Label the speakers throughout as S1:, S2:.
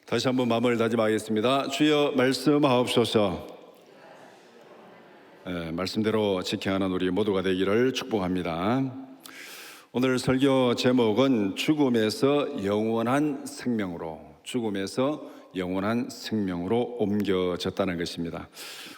S1: 다시 한번 마음을 다짐하겠습니다. 주여 말씀하옵소서. 말씀대로 지켜하는 우리 모두가 되기를 축복합니다. 오늘 설교 제목은 죽음에서 영원한 생명으로, 죽음에서 영원한 생명으로 옮겨졌다는 것입니다.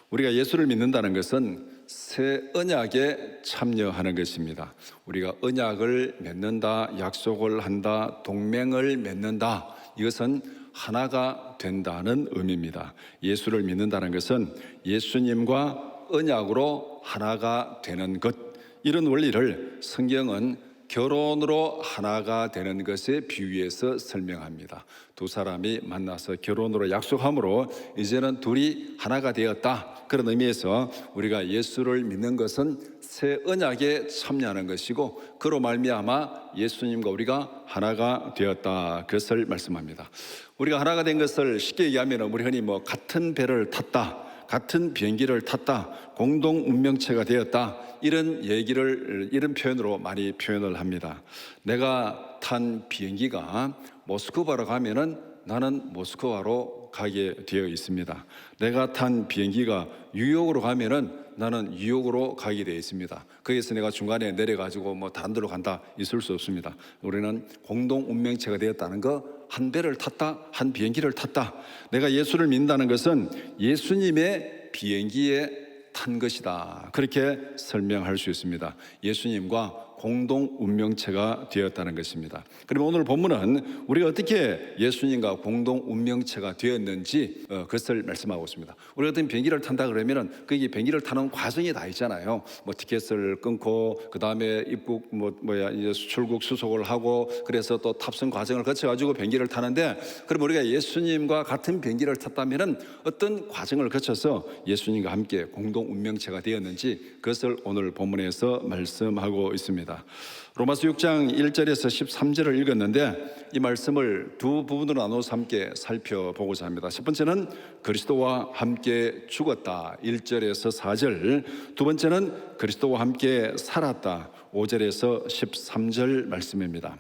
S1: 우리가 예수를 믿는다는 것은 새 언약에 참여하는 것입니다. 우리가 언약을 맺는다, 약속을 한다, 동맹을 맺는다, 이것은 하나가 된다는 의미입니다. 예수를 믿는다는 것은 예수님과 언약으로 하나가 되는 것, 이런 원리를 성경은 결혼으로 하나가 되는 것에 비유해서 설명합니다. 두 사람이 만나서 결혼으로 약속함으로 이제는 둘이 하나가 되었다, 그런 의미에서 우리가 예수를 믿는 것은 새 언약에 참여하는 것이고, 그로 말미암아 예수님과 우리가 하나가 되었다, 그것을 말씀합니다. 우리가 하나가 된 것을 쉽게 얘기하면 우리 흔히 같은 배를 탔다, 같은 비행기를 탔다, 공동 운명체가 되었다, 이런 얘기를, 이런 표현으로 많이 표현을 합니다. 내가 탄 비행기가 모스크바로 가면은 나는 모스크바로 가게 되어 있습니다. 내가 탄 비행기가 뉴욕으로 가면은 나는 뉴욕으로 가게 되어 있습니다. 거기서 내가 중간에 내려가지고 다른 데로 간다, 있을 수 없습니다. 우리는 공동 운명체가 되었다는 거, 한 배를 탔다, 한 비행기를 탔다. 내가 예수를 믿는다는 것은 예수님의 비행기에 탄 것이다, 그렇게 설명할 수 있습니다. 예수님과 공동 운명체가 되었다는 것입니다. 그러면 오늘 본문은 우리가 어떻게 예수님과 공동 운명체가 되었는지 그것을 말씀하고 있습니다. 우리가 어떤 비행기를 탄다 그러면은 거기 비행기를 타는 과정이 다 있잖아요. 티켓을 끊고 그 다음에 입국 이제 출국 수속을 하고, 그래서 또 탑승 과정을 거쳐가지고 비행기를 타는데, 그럼 우리가 예수님과 같은 비행기를 탔다면은 어떤 과정을 거쳐서 예수님과 함께 공동 운명체가 되었는지 그것을 오늘 본문에서 말씀하고 있습니다. 로마서 6장 1절에서 13절을 읽었는데 이 말씀을 두 부분으로 나눠서 함께 살펴보고자 합니다. 첫 번째는 그리스도와 함께 죽었다, 1절에서 4절. 두 번째는 그리스도와 함께 살았다, 5절에서 13절 말씀입니다.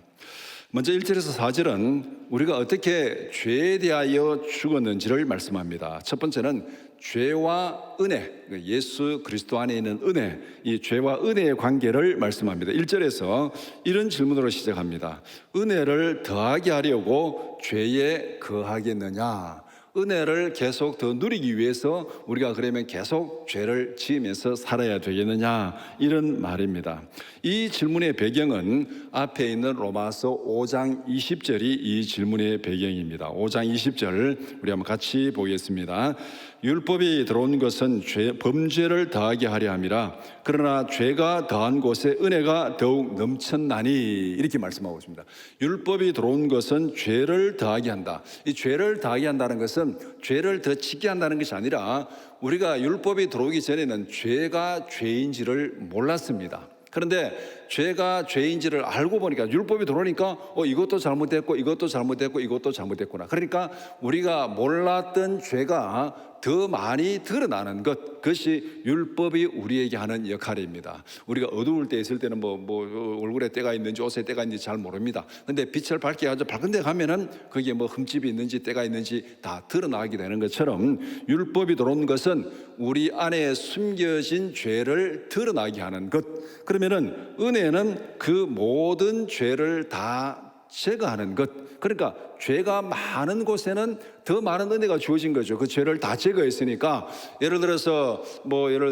S1: 먼저 1절에서 4절은 우리가 어떻게 죄에 대하여 죽었는지를 말씀합니다. 첫 번째는 죄와 은혜, 예수 그리스도 안에 있는 은혜, 이 죄와 은혜의 관계를 말씀합니다. 1절에서 이런 질문으로 시작합니다. 은혜를 더하게 하려고 죄에 거하겠느냐? 은혜를 계속 더 누리기 위해서 우리가 그러면 계속 죄를 지으면서 살아야 되겠느냐, 이런 말입니다. 이 질문의 배경은 앞에 있는 로마서 5장 20절이 이 질문의 배경입니다. 5장 20절 우리 한번 같이 보겠습니다. 율법이 들어온 것은 범죄를 더하게 하려 함이라, 그러나 죄가 더한 곳에 은혜가 더욱 넘쳤나니, 이렇게 말씀하고 있습니다. 율법이 들어온 것은 죄를 더하게 한다. 이 죄를 더하게 한다는 것은 죄를 더 짓게 한다는 것이 아니라, 우리가 율법이 들어오기 전에는 죄가 죄인지를 몰랐습니다. 그런데 죄가 죄인지를 알고 보니까, 율법이 들어오니까 이것도 잘못됐고 이것도 잘못됐고 이것도 잘못됐구나. 그러니까 우리가 몰랐던 죄가 더 많이 드러나는 것, 그것이 율법이 우리에게 하는 역할입니다. 우리가 어두울 때 있을 때는 얼굴에 때가 있는지 옷에 때가 있는지 잘 모릅니다. 근데 빛을 밝게 하죠. 밝은 데 가면은 거기에 흠집이 있는지 때가 있는지 다 드러나게 되는 것처럼, 율법이 들어온 것은 우리 안에 숨겨진 죄를 드러나게 하는 것. 그러면은 은혜는 그 모든 죄를 다 제거하는 것. 그러니까 죄가 많은 곳에는 더 많은 은혜가 주어진 거죠. 그 죄를 다 제거했으니까, 예를 들어서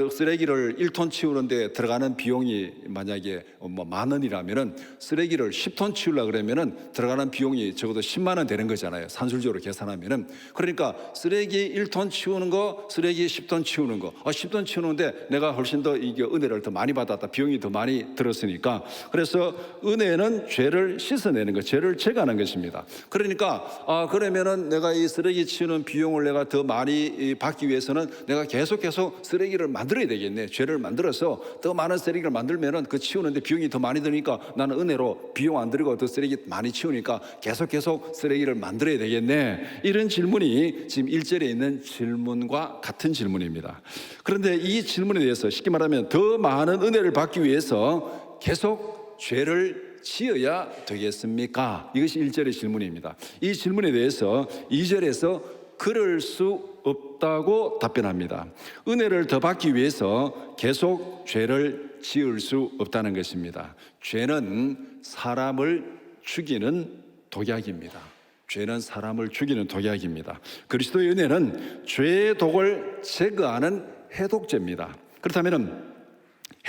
S1: 쓰레기를 1톤 치우는데 들어가는 비용이 만약에 10,000원이라면은 쓰레기를 10톤 치우려고 그러면은 들어가는 비용이 적어도 10만 원 되는 거잖아요, 산술적으로 계산하면은. 그러니까 쓰레기 1톤 치우는 거, 쓰레기 10톤 치우는 거, 10톤 치우는데 내가 훨씬 더 이게 은혜를 더 많이 받았다, 비용이 더 많이 들었으니까. 그래서 은혜는 죄를 씻어내는 것, 죄를 제거하는 것입니다. 그러니까 그러면은 내가 이 쓰레기 치우는 비용을 내가 더 많이 받기 위해서는 내가 계속 쓰레기를 만들어야 되겠네. 죄를 만들어서 더 많은 쓰레기를 만들면은 그 치우는데 비용이 더 많이 드니까 나는 은혜로 비용 안 들이고 더 쓰레기 많이 치우니까 계속 쓰레기를 만들어야 되겠네. 이런 질문이 지금 1절에 있는 질문과 같은 질문입니다. 그런데 이 질문에 대해서 쉽게 말하면 더 많은 은혜를 받기 위해서 계속 죄를 지어야 되겠습니까? 이것이 1절의 질문입니다. 이 질문에 대해서 2절에서 그럴 수 없다고 답변합니다. 은혜를 더 받기 위해서 계속 죄를 지을 수 없다는 것입니다. 죄는 사람을 죽이는 독약입니다. 죄는 사람을 죽이는 독약입니다. 그리스도의 은혜는 죄의 독을 제거하는 해독제입니다. 그렇다면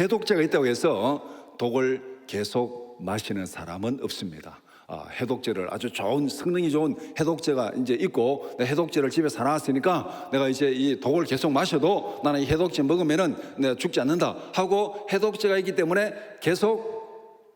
S1: 해독제가 있다고 해서 독을 계속 마시는 사람은 없습니다. 해독제를 아주 좋은 성능이 좋은 해독제가 이제 있고 내 해독제를 집에 사놨으니까 내가 이제 이 독을 계속 마셔도 나는 이 해독제 먹으면은 내가 죽지 않는다 하고 해독제가 있기 때문에 계속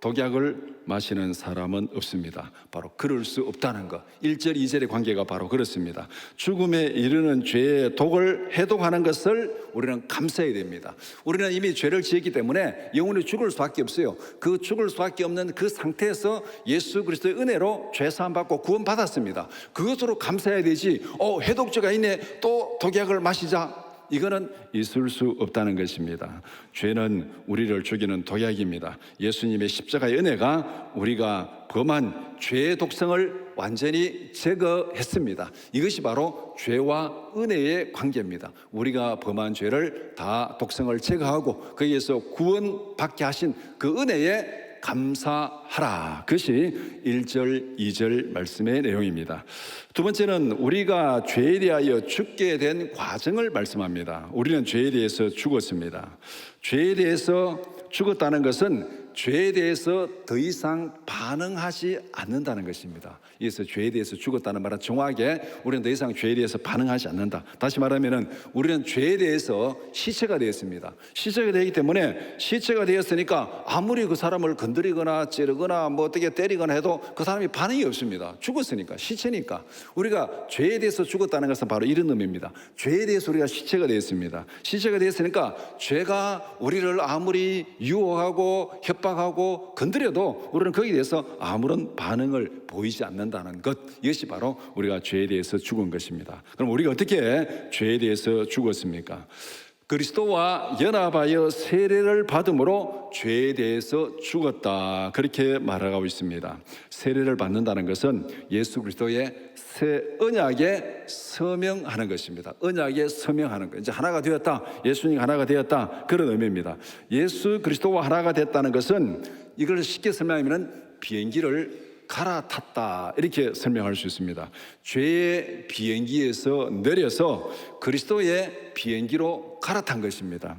S1: 독약을 마시는 사람은 없습니다. 바로 그럴 수 없다는 것. 1절, 2절의 관계가 바로 그렇습니다. 죽음에 이르는 죄의 독을 해독하는 것을 우리는 감사해야 됩니다. 우리는 이미 죄를 지었기 때문에 영원히 죽을 수밖에 없어요. 그 죽을 수밖에 없는 그 상태에서 예수 그리스도의 은혜로 죄사함 받고 구원 받았습니다. 그것으로 감사해야 되지. 해독제가 있네. 또 독약을 마시자. 이거는 있을 수 없다는 것입니다. 죄는 우리를 죽이는 독약입니다. 예수님의 십자가의 은혜가 우리가 범한 죄의 독성을 완전히 제거했습니다. 이것이 바로 죄와 은혜의 관계입니다. 우리가 범한 죄를 다 독성을 제거하고 거기에서 구원받게 하신 그 은혜에 감사하라. 그것이 1절, 2절 말씀의 내용입니다. 두 번째는 우리가 죄에 대하여 죽게 된 과정을 말씀합니다. 우리는 죄에 대해서 죽었습니다. 죄에 대해서 죽었다는 것은 죄에 대해서 더 이상 반응하지 않는다는 것입니다. 그래서 죄에 대해서 죽었다는 말은 정확하게 우리는 더 이상 죄에 대해서 반응하지 않는다. 다시 말하면 우리는 죄에 대해서 시체가 되었습니다. 시체가 되기 때문에 시체가 되었으니까 아무리 그 사람을 건드리거나 찌르거나 뭐 어떻게 때리거나 해도 그 사람이 반응이 없습니다. 죽었으니까, 시체니까. 우리가 죄에 대해서 죽었다는 것은 바로 이런 의미입니다. 죄에 대해서 우리가 시체가 되었습니다. 시체가 되었으니까 죄가 우리를 아무리 유혹하고 협박하고 건드려도 우리는 거기에 대해서 아무런 반응을 보이지 않는다는 것, 이것이 바로 우리가 죄에 대해서 죽은 것입니다. 그럼 우리가 어떻게 죄에 대해서 죽었습니까? 그리스도와 연합하여 세례를 받음으로 죄에 대해서 죽었다, 그렇게 말하고 있습니다. 세례를 받는다는 것은 예수 그리스도의 새 언약에 서명하는 것입니다. 언약에 서명하는 것, 이제 하나가 되었다, 예수님이 하나가 되었다, 그런 의미입니다. 예수 그리스도와 하나가 됐다는 것은, 이걸 쉽게 설명하면 비행기를 갈아탔다, 이렇게 설명할 수 있습니다. 죄의 비행기에서 내려서 그리스도의 비행기로 갈아탄 것입니다.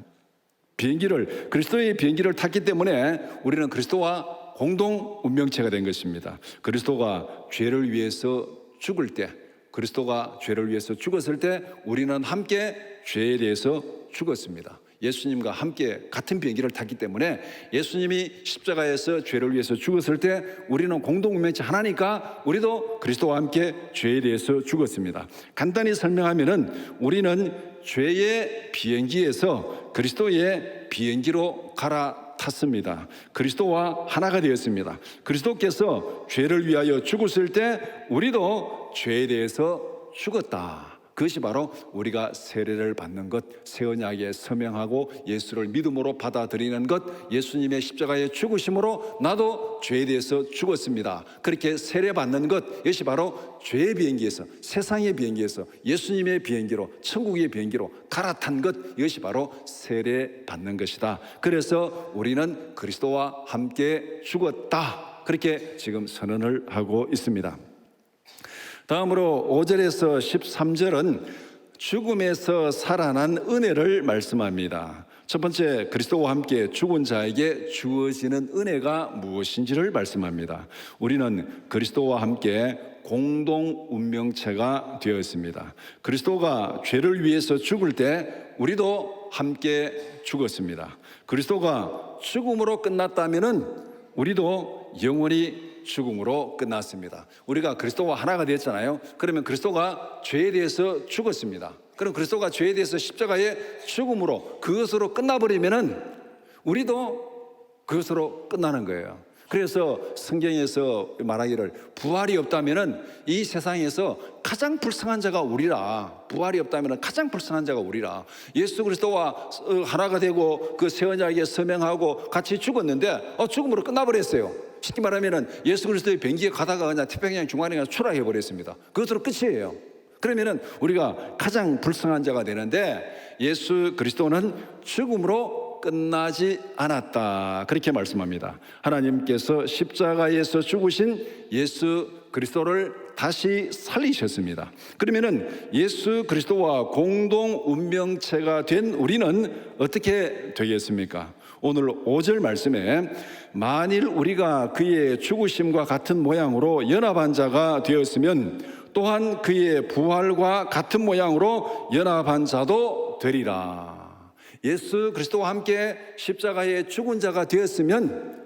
S1: 그리스도의 비행기를 탔기 때문에 우리는 그리스도와 공동 운명체가 된 것입니다. 그리스도가 죄를 위해서 죽을 때, 그리스도가 죄를 위해서 죽었을 때 우리는 함께 죄에 대해서 죽었습니다. 예수님과 함께 같은 비행기를 탔기 때문에 예수님이 십자가에서 죄를 위해서 죽었을 때 우리는 공동운명체 하나니까 우리도 그리스도와 함께 죄에 대해서 죽었습니다. 간단히 설명하면은 우리는 죄의 비행기에서 그리스도의 비행기로 갈아탔습니다. 그리스도와 하나가 되었습니다. 그리스도께서 죄를 위하여 죽었을 때 우리도 죄에 대해서 죽었다. 그것이 바로 우리가 세례를 받는 것, 새 언약에 서명하고 예수를 믿음으로 받아들이는 것, 예수님의 십자가의 죽으심으로 나도 죄에 대해서 죽었습니다. 그렇게 세례 받는 것, 이것이 바로 죄의 비행기에서, 세상의 비행기에서 예수님의 비행기로, 천국의 비행기로 갈아탄 것, 이것이 바로 세례 받는 것이다. 그래서 우리는 그리스도와 함께 죽었다, 그렇게 지금 선언을 하고 있습니다. 다음으로 5절에서 13절은 죽음에서 살아난 은혜를 말씀합니다. 첫 번째, 그리스도와 함께 죽은 자에게 주어지는 은혜가 무엇인지를 말씀합니다. 우리는 그리스도와 함께 공동 운명체가 되어 있습니다. 그리스도가 죄를 위해서 죽을 때 우리도 함께 죽었습니다. 그리스도가 죽음으로 끝났다면은 우리도 영원히 죽음으로 끝났습니다. 우리가 그리스도와 하나가 되었잖아요. 그러면 그리스도가 죄에 대해서 죽었습니다. 그럼 그리스도가 죄에 대해서 십자가의 죽음으로, 그것으로 끝나버리면은 우리도 그것으로 끝나는 거예요. 그래서 성경에서 말하기를 부활이 없다면은 이 세상에서 가장 불쌍한 자가 우리라. 부활이 없다면은 가장 불쌍한 자가 우리라. 예수 그리스도와 하나가 되고 그 새 언약에 서명하고 같이 죽었는데 죽음으로 끝나버렸어요. 쉽게 말하면은 예수 그리스도의 비행기에 가다가 그냥 태평양 중간에 그냥 추락해 버렸습니다. 그것으로 끝이에요. 그러면은 우리가 가장 불쌍한 자가 되는데 예수 그리스도는 죽음으로 끝나지 않았다. 그렇게 말씀합니다. 하나님께서 십자가에서 죽으신 예수 그리스도를 다시 살리셨습니다. 그러면은 예수 그리스도와 공동 운명체가 된 우리는 어떻게 되겠습니까? 오늘 5절 말씀에 만일 우리가 그의 죽으심과 같은 모양으로 연합한 자가 되었으면 또한 그의 부활과 같은 모양으로 연합한 자도 되리라. 예수 그리스도와 함께 십자가에 죽은 자가 되었으면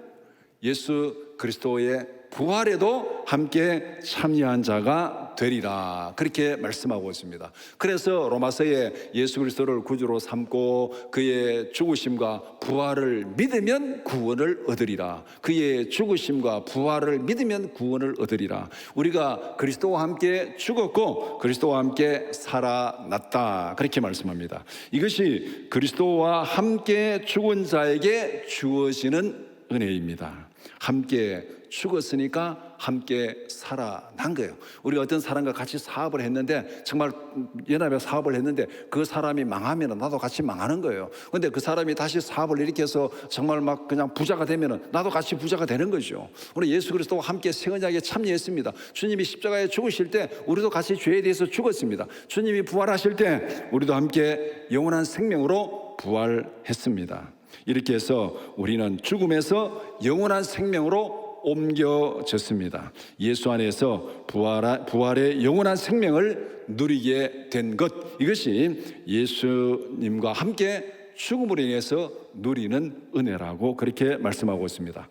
S1: 예수 그리스도의 부활에도 함께 참여한 자가 되리라. 그렇게 말씀하고 있습니다. 그래서 로마서에 예수 그리스도를 구주로 삼고 그의 죽으심과 부활을 믿으면 구원을 얻으리라. 그의 죽으심과 부활을 믿으면 구원을 얻으리라. 우리가 그리스도와 함께 죽었고 그리스도와 함께 살아났다. 그렇게 말씀합니다. 이것이 그리스도와 함께 죽은 자에게 주어지는 은혜입니다. 함께 죽었으니까 함께 살아난 거예요. 우리가 어떤 사람과 같이 사업을 했는데 정말 연합에 사업을 했는데 그 사람이 망하면 나도 같이 망하는 거예요. 근데 그 사람이 다시 사업을 일으켜서 정말 막 그냥 부자가 되면 나도 같이 부자가 되는 거죠. 우리 예수 그리스도와 함께 새 언약에 참여했습니다. 주님이 십자가에 죽으실 때 우리도 같이 죄에 대해서 죽었습니다. 주님이 부활하실 때 우리도 함께 영원한 생명으로 부활했습니다. 이렇게 해서 우리는 죽음에서 영원한 생명으로 옮겨졌습니다. 예수 안에서 부활의 영원한 생명을 누리게 된 것, 이것이 예수님과 함께 죽음으로 인해서 누리는 은혜라고 그렇게 말씀하고 있습니다.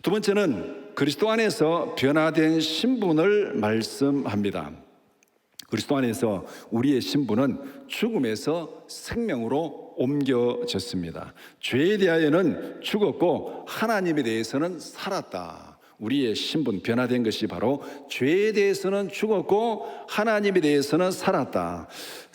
S1: 두 번째는 그리스도 안에서 변화된 신분을 말씀합니다. 그리스도 안에서 우리의 신분은 죽음에서 생명으로 옮겨졌습니다. 죄에 대하여는 죽었고 하나님에 대해서는 살았다. 우리의 신분, 변화된 것이 바로 죄에 대해서는 죽었고 하나님에 대해서는 살았다.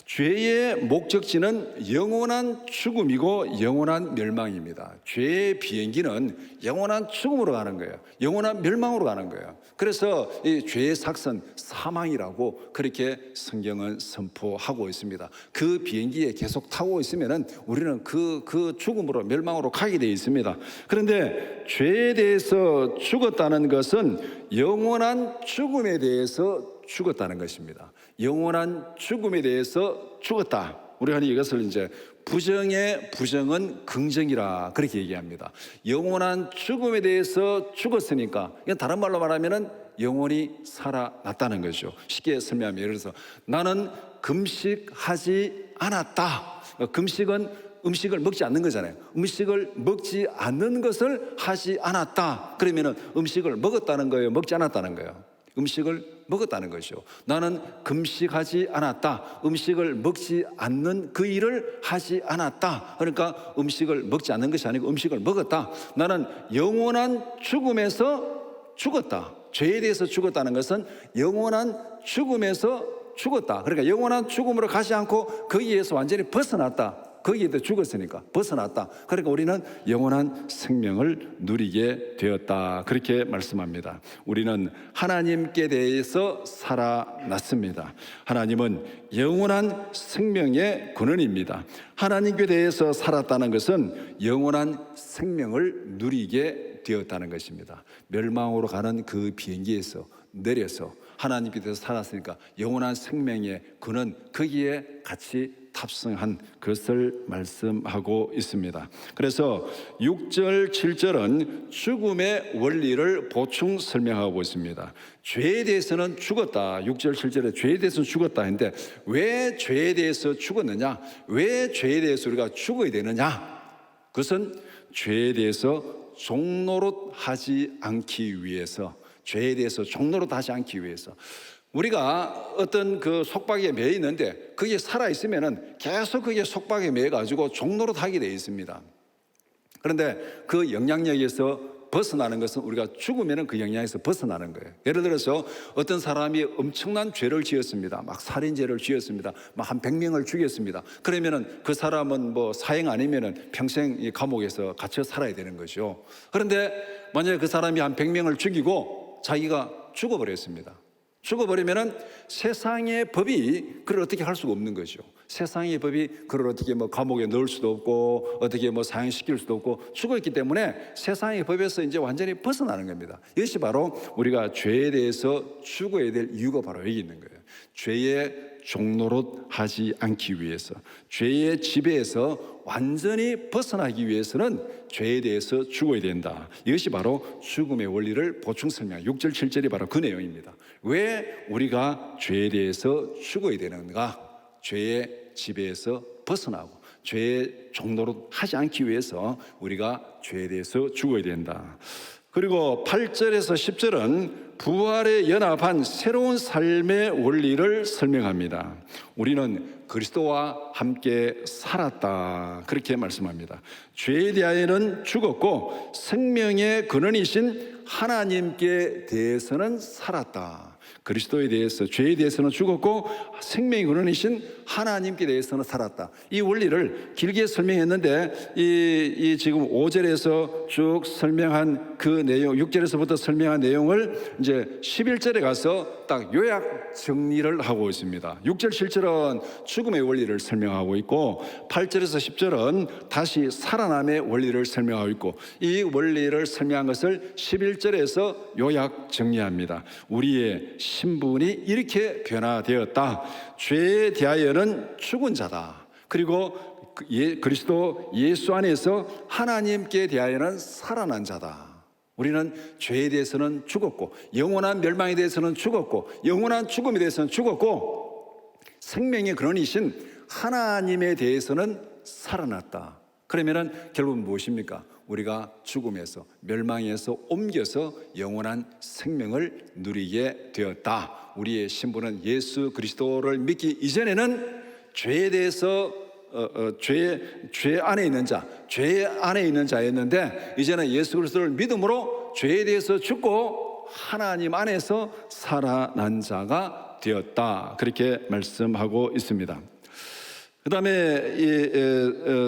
S1: 죄의 목적지는 영원한 죽음이고 영원한 멸망입니다. 죄의 비행기는 영원한 죽음으로 가는 거예요. 영원한 멸망으로 가는 거예요. 그래서 이 죄의 삭선, 사망이라고 그렇게 성경은 선포하고 있습니다. 그 비행기에 계속 타고 있으면은 우리는 그 죽음으로, 멸망으로 가게 되어 있습니다. 그런데 죄에 대해서 죽었다는 것은 영원한 죽음에 대해서 죽었다는 것입니다. 영원한 죽음에 대해서 죽었다. 우리가 이것을 이제 부정의 부정은 긍정이라 그렇게 얘기합니다. 영원한 죽음에 대해서 죽었으니까, 이건 다른 말로 말하면은 영원히 살아났다는 거죠. 쉽게 설명하면 예를 들어서 나는 금식하지 않았다. 금식은 음식을 먹지 않는 거잖아요. 음식을 먹지 않는 것을 하지 않았다. 그러면은 음식을 먹었다는 거예요, 먹지 않았다는 거예요? 음식을 먹었다는 것이죠. 나는 금식하지 않았다. 음식을 먹지 않는 그 일을 하지 않았다. 그러니까 음식을 먹지 않는 것이 아니고 음식을 먹었다. 나는 영원한 죽음에서 죽었다. 죄에 대해서 죽었다는 것은 영원한 죽음에서 죽었다. 그러니까 영원한 죽음으로 가지 않고 거기에서 완전히 벗어났다. 거기에도 죽었으니까 벗어났다. 그러니까 우리는 영원한 생명을 누리게 되었다. 그렇게 말씀합니다. 우리는 하나님께 대해서 살아났습니다. 하나님은 영원한 생명의 근원입니다. 하나님께 대해서 살았다는 것은 영원한 생명을 누리게 되었다는 것입니다. 멸망으로 가는 그 비행기에서 내려서 하나님께 대해서 살았으니까 영원한 생명의 근원, 거기에 같이 탑승한 것을 말씀하고 있습니다. 그래서 6절, 7절은 죽음의 원리를 보충 설명하고 있습니다. 죄에 대해서는 죽었다. 6절, 7절에 죄에 대해서는 죽었다 했는데 왜 죄에 대해서 죽었느냐? 왜 죄에 대해서 우리가 죽어야 되느냐? 그것은 죄에 대해서 종노릇하지 않기 위해서, 죄에 대해서 종노릇하지 않기 위해서. 우리가 어떤 그 속박에 매여 있는데 그게 살아있으면은 계속 그게 속박에 매여 가지고 종노릇하게 되어 있습니다. 그런데 그 영향력에서 벗어나는 것은 우리가 죽으면 그 영향에서 벗어나는 거예요. 예를 들어서 어떤 사람이 엄청난 죄를 지었습니다. 막 살인죄를 지었습니다. 막 한 100명을 죽였습니다. 그러면은 그 사람은 뭐 사형 아니면은 평생 이 감옥에서 갇혀 살아야 되는 거죠. 그런데 만약에 그 사람이 한 100명을 죽이고 자기가 죽어버렸습니다. 죽어버리면은 세상의 법이 그를 어떻게 할 수가 없는 거죠. 세상의 법이 그를 어떻게 뭐 감옥에 넣을 수도 없고 어떻게 뭐 사형시킬 수도 없고 죽어있기 때문에 세상의 법에서 이제 완전히 벗어나는 겁니다. 이것이 바로 우리가 죄에 대해서 죽어야 될 이유가 바로 여기 있는 거예요. 죄의 종노릇 하지 않기 위해서, 죄의 지배에서 완전히 벗어나기 위해서는 죄에 대해서 죽어야 된다. 이것이 바로 죽음의 원리를 보충 설명한 6절 7절이 바로 그 내용입니다. 왜 우리가 죄에 대해서 죽어야 되는가? 죄의 지배에서 벗어나고 죄의 종노릇 하지 않기 위해서 우리가 죄에 대해서 죽어야 된다. 그리고 8절에서 10절은 부활에 연합한 새로운 삶의 원리를 설명합니다. 우리는 그리스도와 함께 살았다, 그렇게 말씀합니다. 죄에 대하여는 죽었고 생명의 근원이신 하나님께 대해서는 살았다. 그리스도에 대해서, 죄에 대해서는 죽었고 생명의 근원이신 하나님께 대해서는 살았다. 이 원리를 길게 설명했는데 이 지금 5절에서 쭉 설명한 그 내용, 6절에서부터 설명한 내용을 이제 11절에 가서 딱 요약 정리를 하고 있습니다. 6절 7절은 죽음의 원리를 설명하고 있고 8절에서 10절은 다시 살아남의 원리를 설명하고 있고 이 원리를 설명한 것을 11절에서 요약 정리합니다. 우리의 신분이 이렇게 변화되었다. 죄에 대하여는 죽은 자다. 그리고 그리스도 예수 안에서 하나님께 대하여는 살아난 자다. 우리는 죄에 대해서는 죽었고 영원한 멸망에 대해서는 죽었고 영원한 죽음에 대해서는 죽었고 생명의 근원이신 하나님에 대해서는 살아났다. 그러면은 결국은 무엇입니까? 우리가 죽음에서 멸망에서 옮겨서 영원한 생명을 누리게 되었다. 우리의 신분은 예수 그리스도를 믿기 이전에는 죄에 대해서 죄 안에 있는 자, 죄 안에 있는 자였는데 이제는 예수 그리스도를 믿음으로 죄에 대해서 죽고 하나님 안에서 살아난 자가 되었다. 그렇게 말씀하고 있습니다. 그 다음에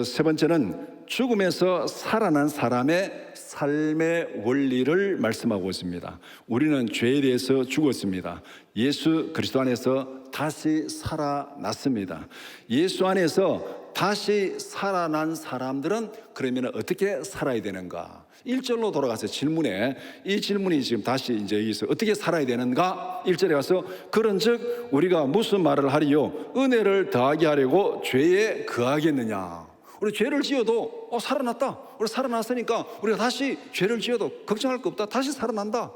S1: 세 번째는 죽음에서 살아난 사람의 삶의 원리를 말씀하고 있습니다. 우리는 죄에 대해서 죽었습니다. 예수 그리스도 안에서 다시 살아났습니다. 예수 안에서 다시 살아난 사람들은 그러면 어떻게 살아야 되는가? 1절로 돌아가서 질문에 이 질문이 지금 다시 이제 여기서 어떻게 살아야 되는가? 1절에 가서 그런즉 우리가 무슨 말을 하리요? 은혜를 더하게 하려고 죄에 거하겠느냐? 우리 죄를 지어도 살아났다. 우리 살아났으니까 우리가 다시 죄를 지어도 걱정할 거 없다. 다시 살아난다.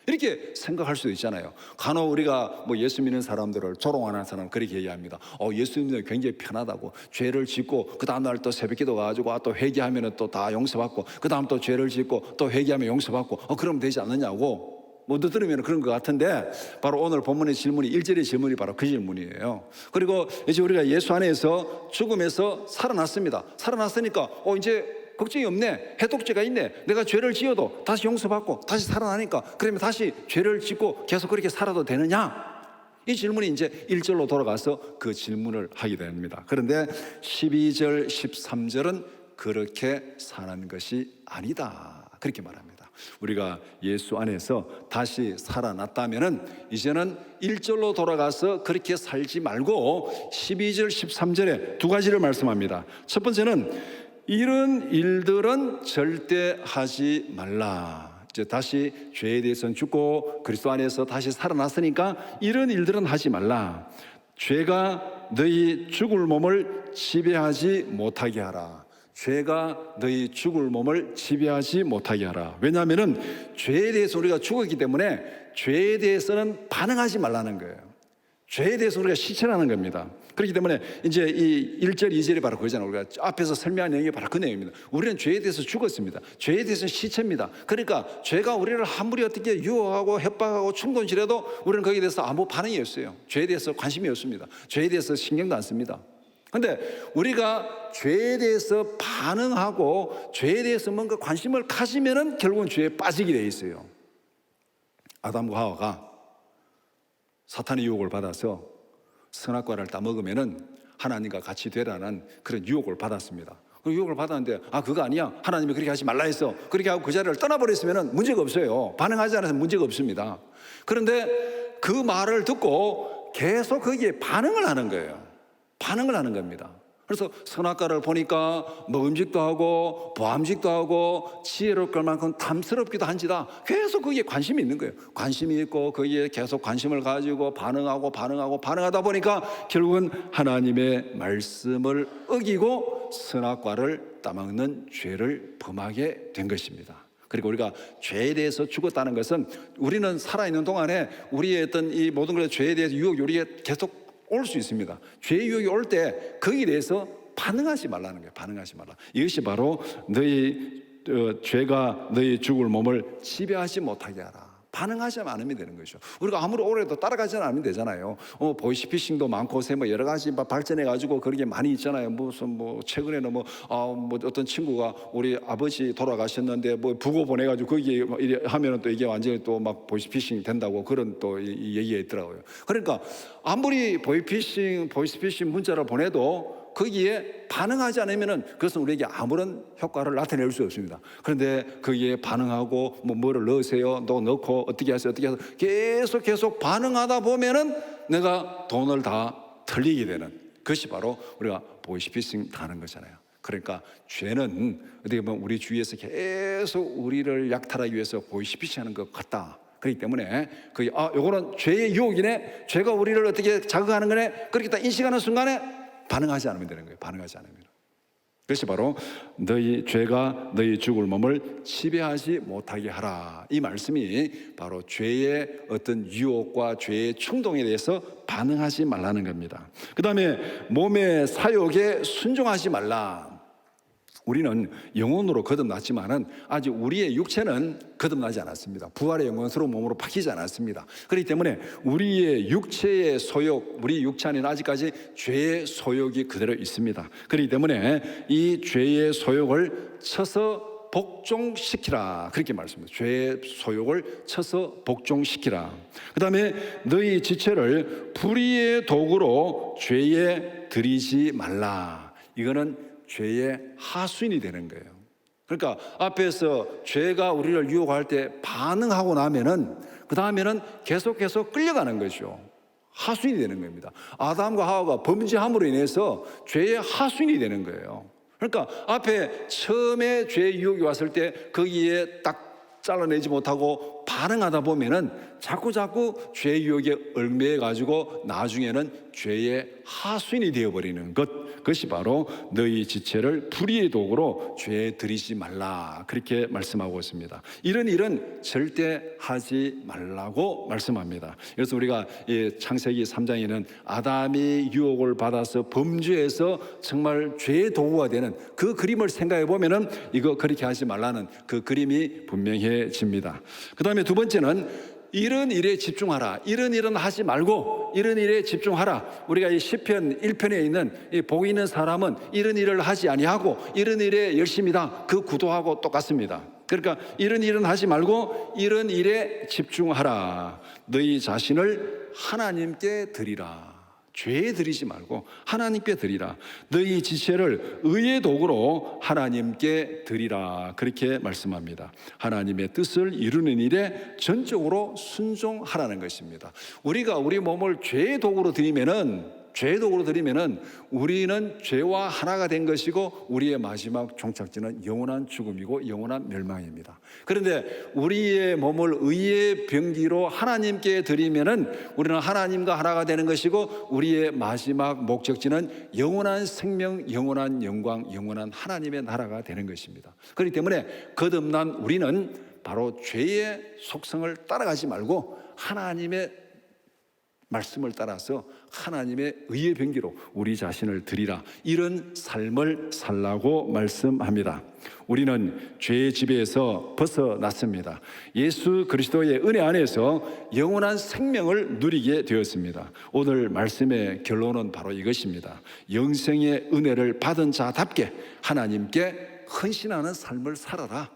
S1: 이렇게 생각할 수도 있잖아요. 간혹 우리가 뭐 예수 믿는 사람들을 조롱하는 사람 그렇게 얘기합니다. 예수 믿는 굉장히 편하다고. 죄를 짓고 그 다음날 또 새벽기도 가지고 또 회개하면 또 다 용서받고 그 다음 또 죄를 짓고 또 회개하면 용서받고 그러면 되지 않느냐고 뭐 들으면 그런 것 같은데 바로 오늘 본문의 질문이 1절의 질문이 바로 그 질문이에요. 그리고 이제 우리가 예수 안에서 죽음에서 살아났습니다. 살아났으니까 이제 걱정이 없네. 해독제가 있네. 내가 죄를 지어도 다시 용서받고 다시 살아나니까 그러면 다시 죄를 짓고 계속 그렇게 살아도 되느냐? 이 질문이 이제 1절로 돌아가서 그 질문을 하게 됩니다. 그런데 12절 13절은 그렇게 사는 것이 아니다. 그렇게 말합니다. 우리가 예수 안에서 다시 살아났다면은 이제는 1절로 돌아가서 그렇게 살지 말고 12절 13절에 두 가지를 말씀합니다. 첫 번째는 이런 일들은 절대 하지 말라. 이제 다시 죄에 대해서는 죽고 그리스도 안에서 다시 살아났으니까 이런 일들은 하지 말라. 죄가 너희 죽을 몸을 지배하지 못하게 하라. 죄가 너희 죽을 몸을 지배하지 못하게 하라. 왜냐하면은 죄에 대해서 우리가 죽었기 때문에 죄에 대해서는 반응하지 말라는 거예요. 죄에 대해서 우리가 실천하는 겁니다. 그렇기 때문에 이제 이 1절, 2절이 바로 그거잖아요. 우리가 앞에서 설명한 내용이 바로 그 내용입니다. 우리는 죄에 대해서 죽었습니다. 죄에 대해서는 시체입니다. 그러니까 죄가 우리를 아무리 어떻게 유혹하고 협박하고 충동질해도 우리는 거기에 대해서 아무 반응이 없어요. 죄에 대해서 관심이 없습니다. 죄에 대해서 신경도 안 씁니다. 근데 우리가 죄에 대해서 반응하고 죄에 대해서 뭔가 관심을 가지면은 결국은 죄에 빠지게 돼 있어요. 아담과 하와가 사탄의 유혹을 받아서 선악과를 따먹으면은 하나님과 같이 되라는 그런 유혹을 받았습니다. 그 유혹을 받았는데 그거 아니야, 하나님이 그렇게 하지 말라 했어. 그렇게 하고 그 자리를 떠나버렸으면 문제가 없어요. 반응하지 않아서 문제가 없습니다. 그런데 그 말을 듣고 계속 거기에 반응을 하는 거예요. 반응을 하는 겁니다. 그래서 선악과를 보니까 먹음직도 하고 보암직도 하고 지혜로울 걸 만큼 탐스럽기도 한지라 계속 거기에 관심이 있는 거예요. 관심이 있고 거기에 계속 관심을 가지고 반응하다 보니까 결국은 하나님의 말씀을 어기고 선악과를 따먹는 죄를 범하게 된 것입니다. 그리고 우리가 죄에 대해서 죽었다는 것은 우리는 살아있는 동안에 우리의 어떤 이 모든 것의 죄에 대해서 유혹이 우리에 계속 올 수 있습니다. 죄의 유혹이 올 때 거기에 대해서 반응하지 말라는 거예요. 반응하지 말라. 이것이 바로 너희 죄가 너희 죽을 몸을 지배하지 못하게 하라. 반응하지 않으면 되는 것이죠. 우리가 아무리 오래도 따라가지 않으면 되잖아요. 보이스피싱도 많고 여러 가지 발전해 가지고 그런 게 많이 있잖아요. 무슨 최근에는 어떤 친구가 우리 아버지 돌아가셨는데 부고 보내 가지고 거기에 하면은 또 이게 완전히 또 막 보이스피싱 된다고 그런 또 얘기가 있더라고요. 그러니까 아무리 보이스피싱 문자를 보내도 거기에 반응하지 않으면은 그것은 우리에게 아무런 효과를 나타낼 수 없습니다. 그런데 거기에 반응하고 뭐를 넣으세요, 또 넣고 어떻게 하세요, 계속 반응하다 보면은 내가 돈을 다 털리게 되는 그것이 바로 우리가 보이스피싱 당하는 거잖아요. 그러니까 죄는 어떻게 보면 우리 주위에서 계속 우리를 약탈하기 위해서 보이스피싱하는 것 같다. 그렇기 때문에 요거는 죄의 유혹이네, 죄가 우리를 어떻게 자극하는 거네, 그렇게 딱 인식하는 순간에 반응하지 않으면 되는 거예요. 반응하지 않으면. 그것이 바로 너희 죄가 너희 죽을 몸을 지배하지 못하게 하라. 이 말씀이 바로 죄의 어떤 유혹과 죄의 충동에 대해서 반응하지 말라는 겁니다. 그 다음에 몸의 사욕에 순종하지 말라. 우리는 영혼으로 거듭났지만은 아직 우리의 육체는 거듭나지 않았습니다. 부활의 영광스러운 몸으로 바뀌지 않았습니다. 그렇기 때문에 우리의 육체의 소욕, 우리 육체 안에는 아직까지 죄의 소욕이 그대로 있습니다. 그렇기 때문에 이 죄의 소욕을 쳐서 복종시키라, 그렇게 말씀합니다. 죄의 소욕을 쳐서 복종시키라. 그 다음에 너희 지체를 불의의 도구로 죄에 들이지 말라. 이거는 죄의 하수인이 되는 거예요. 그러니까 앞에서 죄가 우리를 유혹할 때 반응하고 나면은 그 다음에는 계속 끌려가는 거죠. 하수인이 되는 겁니다. 아담과 하와가 범죄함으로 인해서 죄의 하수인이 되는 거예요. 그러니까 앞에 처음에 죄의 유혹이 왔을 때 거기에 딱 잘라내지 못하고 반응하다 보면은 자꾸 죄의 유혹에 얽매여 가지고 나중에는 죄의 하수인이 되어버리는 그것이 바로 너희 지체를 불의의 도구로 죄에 들이지 말라, 그렇게 말씀하고 있습니다. 이런 일은 절대 하지 말라고 말씀합니다. 그래서 우리가 창세기 3장에는 아담이 유혹을 받아서 범죄해서 정말 죄의 도구가 되는 그 그림을 생각해 보면은 이거 그렇게 하지 말라는 그 그림이 분명해집니다. 그 다음에 두 번째는 이런 일에 집중하라. 이런 일은 하지 말고 이런 일에 집중하라. 우리가 이 시편 1편에 있는 이 복 있는 사람은 이런 일을 하지 아니하고 이런 일에 열심이다, 그 구도하고 똑같습니다. 그러니까 이런 일은 하지 말고 이런 일에 집중하라. 너희 자신을 하나님께 드리라. 죄에 드리지 말고 하나님께 드리라. 너희 지체를 의의 도구로 하나님께 드리라, 그렇게 말씀합니다. 하나님의 뜻을 이루는 일에 전적으로 순종하라는 것입니다. 우리가 우리 몸을 죄의 도구로 드리면은 우리는 죄와 하나가 된 것이고 우리의 마지막 종착지는 영원한 죽음이고 영원한 멸망입니다. 그런데 우리의 몸을 의의 병기로 하나님께 드리면은 우리는 하나님과 하나가 되는 것이고 우리의 마지막 목적지는 영원한 생명, 영원한 영광, 영원한 하나님의 나라가 되는 것입니다. 그렇기 때문에 거듭난 우리는 바로 죄의 속성을 따라가지 말고 하나님의 말씀을 따라서 하나님의 의의 병기로 우리 자신을 드리라, 이런 삶을 살라고 말씀합니다. 우리는 죄의 지배에서 벗어났습니다. 예수 그리스도의 은혜 안에서 영원한 생명을 누리게 되었습니다. 오늘 말씀의 결론은 바로 이것입니다. 영생의 은혜를 받은 자답게 하나님께 헌신하는 삶을 살아라.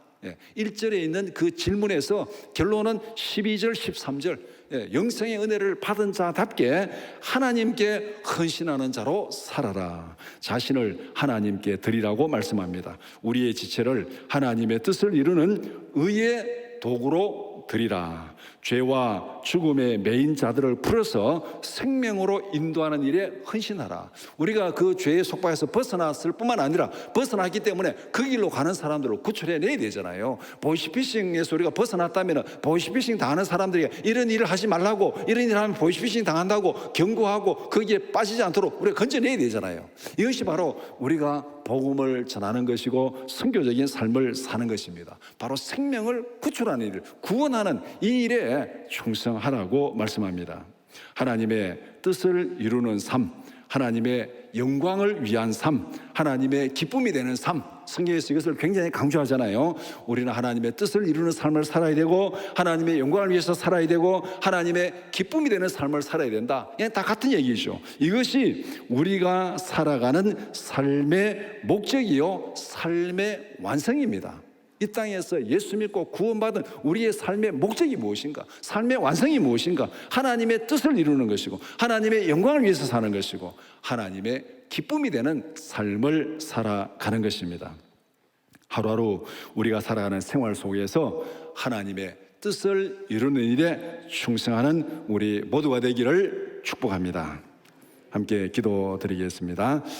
S1: 1절에 있는 그 질문에서 결론은 12절, 13절, 영생의 은혜를 받은 자답게 하나님께 헌신하는 자로 살아라. 자신을 하나님께 드리라고 말씀합니다. 우리의 지체를 하나님의 뜻을 이루는 의의 도구로 드리라. 죄와 죽음의 매인 자들을 풀어서 생명으로 인도하는 일에 헌신하라. 우리가 그 죄의 속박에서 벗어났을 뿐만 아니라 벗어났기 때문에 그 길로 가는 사람들을 구출해내야 되잖아요. 보이스피싱에서 우리가 벗어났다면 보이스피싱 당하는 사람들에게 이런 일을 하지 말라고, 이런 일을 하면 보이스피싱 당한다고 경고하고 거기에 빠지지 않도록 우리가 건져내야 되잖아요. 이것이 바로 우리가 복음을 전하는 것이고 선교적인 삶을 사는 것입니다. 바로 생명을 구출하는 일, 구원하는 이 일에 충성하라고 말씀합니다. 하나님의 뜻을 이루는 삶, 하나님의 영광을 위한 삶, 하나님의 기쁨이 되는 삶, 성경에서 이것을 굉장히 강조하잖아요. 우리는 하나님의 뜻을 이루는 삶을 살아야 되고 하나님의 영광을 위해서 살아야 되고 하나님의 기쁨이 되는 삶을 살아야 된다. 그냥 다 같은 얘기죠. 이것이 우리가 살아가는 삶의 목적이요, 삶의 완성입니다. 이 땅에서 예수 믿고 구원받은 우리의 삶의 목적이 무엇인가? 삶의 완성이 무엇인가? 하나님의 뜻을 이루는 것이고 하나님의 영광을 위해서 사는 것이고 하나님의 기쁨이 되는 삶을 살아가는 것입니다. 하루하루 우리가 살아가는 생활 속에서 하나님의 뜻을 이루는 일에 충성하는 우리 모두가 되기를 축복합니다. 함께 기도드리겠습니다.